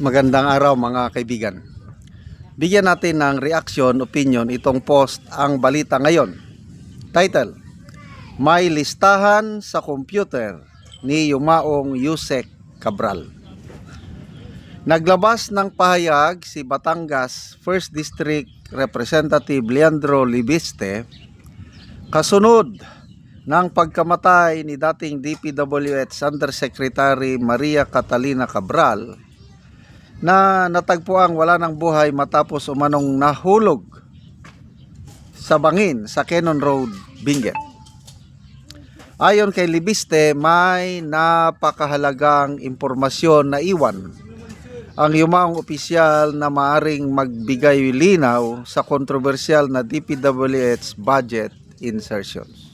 Magandang araw mga kaibigan. Bigyan natin ng reaction, opinion itong post ang balita ngayon. Title: May listahan sa computer ni Yumaong Yusek Cabral. Naglabas ng pahayag si Batangas 1st District Representative Leandro Libiste kasunod ng pagkamatay ni dating DPWH Undersecretary Maria Catalina Cabral na natagpuang wala ng buhay matapos umanong nahulog sa bangin sa Cannon Road, Benguet. Ayon kay Libiste, may napakahalagang impormasyon na iwan ang yumaong opisyal na maaring magbigay linaw sa kontrobersyal na DPWH budget insertions.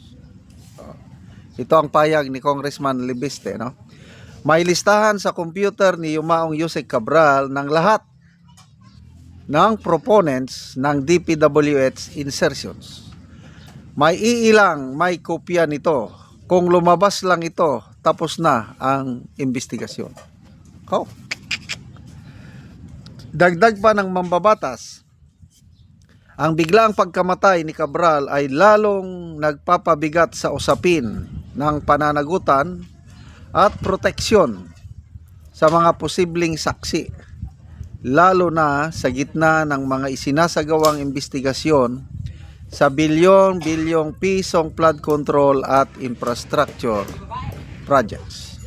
Ito ang payag ni Congressman Libiste, no? May listahan sa computer ni Yumaong Yusek Cabral ng lahat ng proponents ng DPWH insertions. May iilang may kopya nito. Kung lumabas lang ito, tapos na ang investigasyon. Dagdag pa ng mambabatas, ang biglaang pagkamatay ni Cabral ay lalong nagpapabigat sa usapin ng pananagutan at proteksyon sa mga posibleng saksi, lalo na sa gitna ng mga isinasagawang investigasyon sa bilyon-bilyong pisong flood control at infrastructure projects.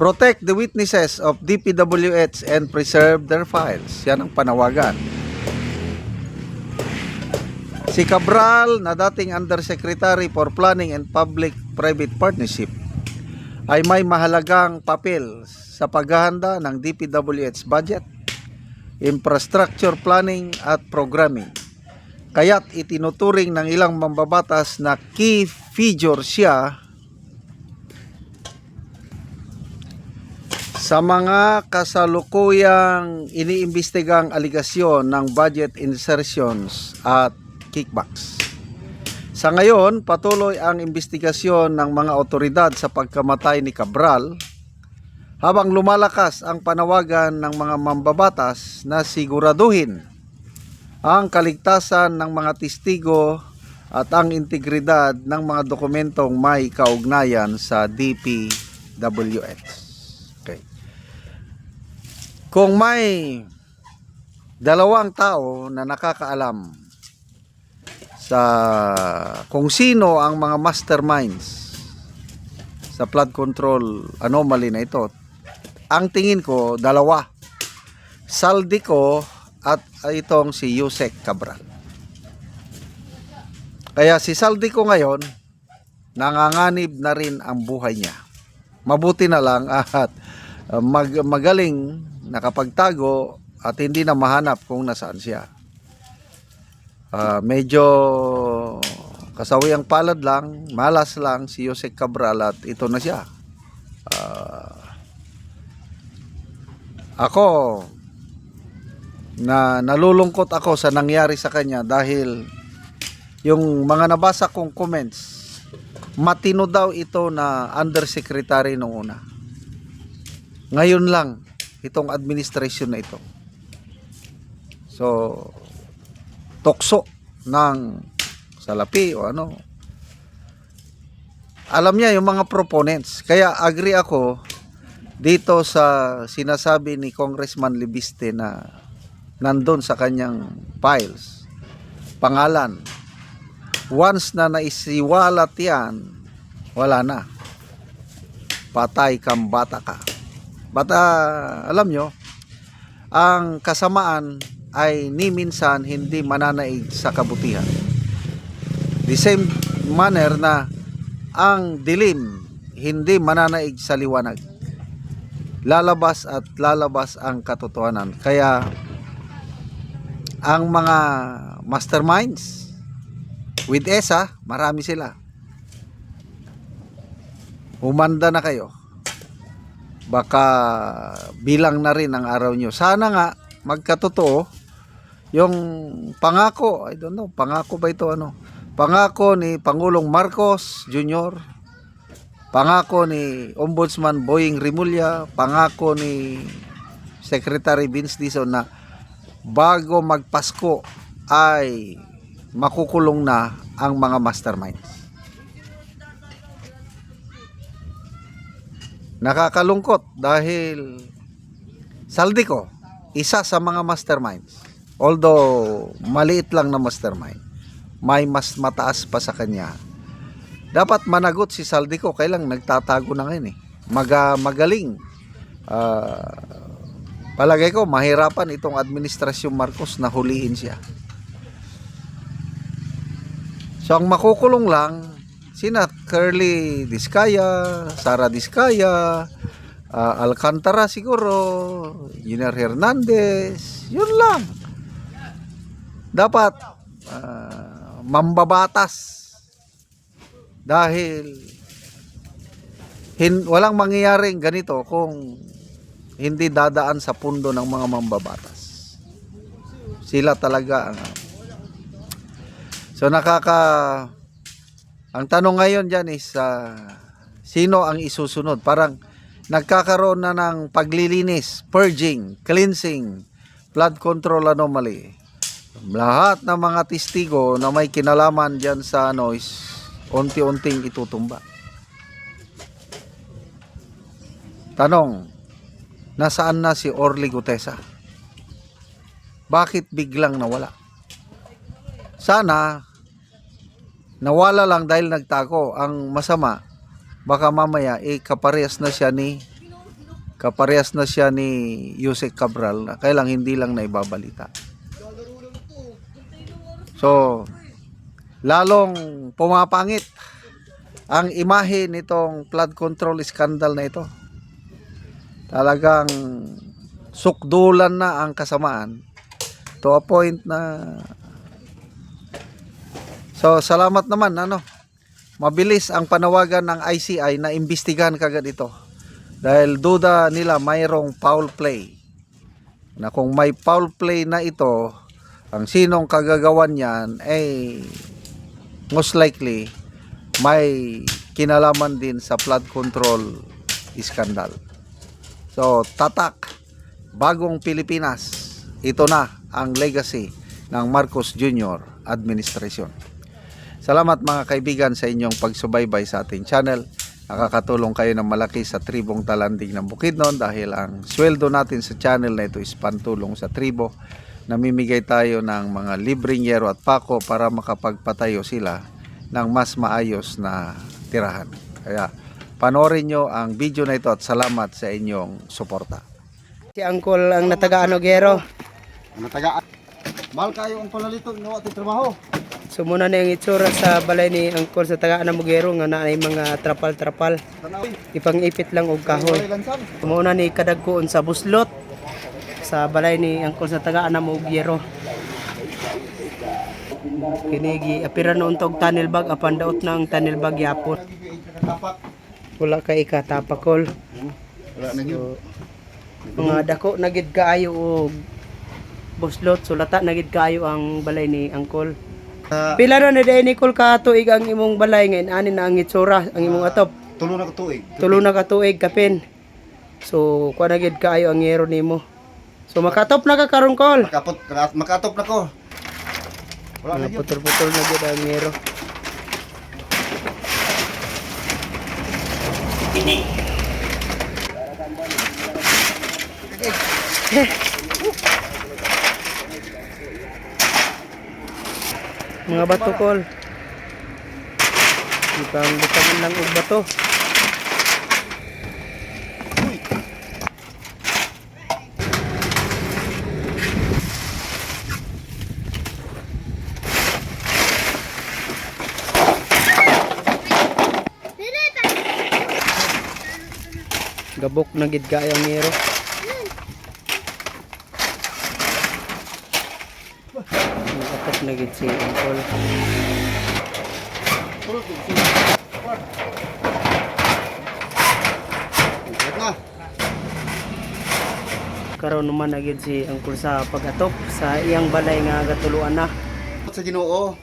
Protect the witnesses of DPWH and preserve their files. Yan ang panawagan. Si Cabral, na dating Undersecretary for Planning and Public-Private Partnership, ay may mahalagang papel sa paghahanda ng DPWH budget, infrastructure planning at programming. Kaya't itinuturing ng ilang mambabatas na key figure siya sa mga kasalukuyang iniimbestigang aligasyon ng budget insertions at kickbacks. Sa ngayon, patuloy ang investigasyon ng mga otoridad sa pagkamatay ni Cabral, habang lumalakas ang panawagan ng mga mambabatas na siguraduhin ang kaligtasan ng mga testigo at ang integridad ng mga dokumentong may kaugnayan sa DPWH. Okay. Kung may dalawang tao na nakakaalam sa kung sino ang mga masterminds sa flood control anomaly na ito, ang tingin ko dalawa, Saldico at itong si Yusek Cabral. Kaya si Saldico ngayon nanganganib na rin ang buhay niya. Mabuti na lang at magaling nakapagtago at hindi na mahanap kung nasaan siya. Medyo kasawiang palad lang, malas lang si Yusek Cabral at ito na siya. Ako na nalulungkot ako sa nangyari sa kanya dahil yung mga nabasa kong comments, matino daw ito na undersecretary nung una. Ngayon lang itong administration na ito. So tukso ng salapi o ano. Alam niya yung mga proponents. Kaya agree ako dito sa sinasabi ni Congressman Libiste na nandun sa kanyang files, pangalan. Once na naisiwalat yan, wala na. Patay kang bata ka. Bata, alam nyo, ang kasamaan ay ni minsan hindi mananaig sa kabutihan. The same manner na ang dilim hindi mananaig sa liwanag. Lalabas at lalabas ang katotohanan. Kaya ang mga masterminds with ESA, marami sila. Humanda na kayo. Baka bilang na rin ang araw nyo. Sana nga magkatotoo yung pangako, I don't know, pangako ba ito ano? Pangako ni Pangulong Marcos Jr. Pangako ni Ombudsman Boying Rimulya, pangako ni Secretary Vince Dizon na bago magpasko ay makukulong na ang mga masterminds. Nakakalungkot dahil Saldico, isa sa mga masterminds. Although maliit lang na mastermind, may mas mataas pa sa kanya. Dapat managot si Saldico, kailang nagtatago na ngayon eh. Magaling. Palagay ko mahirapan itong administrasyong Marcos na huliin siya. So ang makukulong lang sina Curly Discaya, Sara Discaya, Alcantara siguro, Junior Hernandez, yun lang. Dapat mambabatas dahil walang mangyayaring ganito kung hindi dadaan sa pundo ng mga mambabatas. Sila talaga so ang tanong ngayon dyan is sino ang isusunod? Parang nagkakaroon na ng paglilinis, purging, cleansing, flood control anomaly. Lahat ng mga testigo na may kinalaman dyan sa is unti-unting itutumba. Tanong, nasaan na si Orly Gutesa? Bakit biglang nawala? Sana nawala lang dahil nagtago. Ang masama, baka mamaya kaparehas na siya ni Yusek Cabral na kailang hindi lang naibabalita. So lalong pumapangit ang imahe nitong flood control scandal na ito. Talagang sukdulan na ang kasamaan to a point na so salamat naman mabilis ang panawagan ng ICI na imbestigahan kagad ito dahil duda nila mayroong foul play, na kung may foul play na ito, ang sinong kagagawan niyan ay most likely may kinalaman din sa flood control scandal. So tatak, bagong Pilipinas, ito na ang legacy ng Marcos Jr. administration. Salamat mga kaibigan sa inyong pagsubaybay sa ating channel. Nakakatulong kayo ng malaki sa tribong Talanding ng Bukidnon dahil ang sweldo natin sa channel na ito is pantulong sa tribo. Namimigay tayo ng mga libreng yero at pako para makapagpatayo sila ng mas maayos na tirahan. Kaya panoorin nyo ang video na ito at salamat sa inyong suporta. Si Angkol ang natagaan og yero. Natagaan. Mahal kayo ang palalito ng ating trabaho. So muna na yung itsura sa balay ni Angkol sa tagaan ng Bugero nga na ay mga trapal-trapal. Ipang-ipit lang og kahoy. Muna ni kadagkuon sa buslot sa balay ni Angkol sa tagaan ng Bugero. Kinigi apiran noon tog tunnel bag apan daot na ang tunnel bag yapon. Wala kay ikatapakol. So, mga dako na gid kaayo og buslot sulata na gid kaayo ang balay ni Angkol. Pila na day Nicole ka tuig ang imong balay ngayon ani na ang itsura ang imong atop. Tulo na ka tuig. Tulo na ka tuig kapin. So kuha na gid kaayo ang yero nimo. So makatop na ka karon Kol. Makatop na ko. Wala na putol-putol na gid ang yero. Mga bato Kol. Ipang butangin lang og bato. Gabok na gid kaayo ang yero. Nakatap na gid si Angkol. Karon naman na gid si Angkol sa pag-atop sa iyang balay nga gatuluan na. Sa Ginoo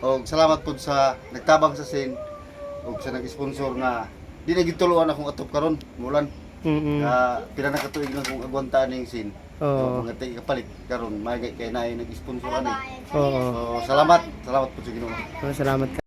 og salamat pud sa nagtabang sa sin og sa nag-sponsor nga di na gituluan akong atop karon mulan. Mm. Pila na katuig na kung agwanta ning sin. Oo. Mga tay kapalit karon may kay naay nag-sponsor ani. Oo. So salamat po sa Ginoo. Salamat ka.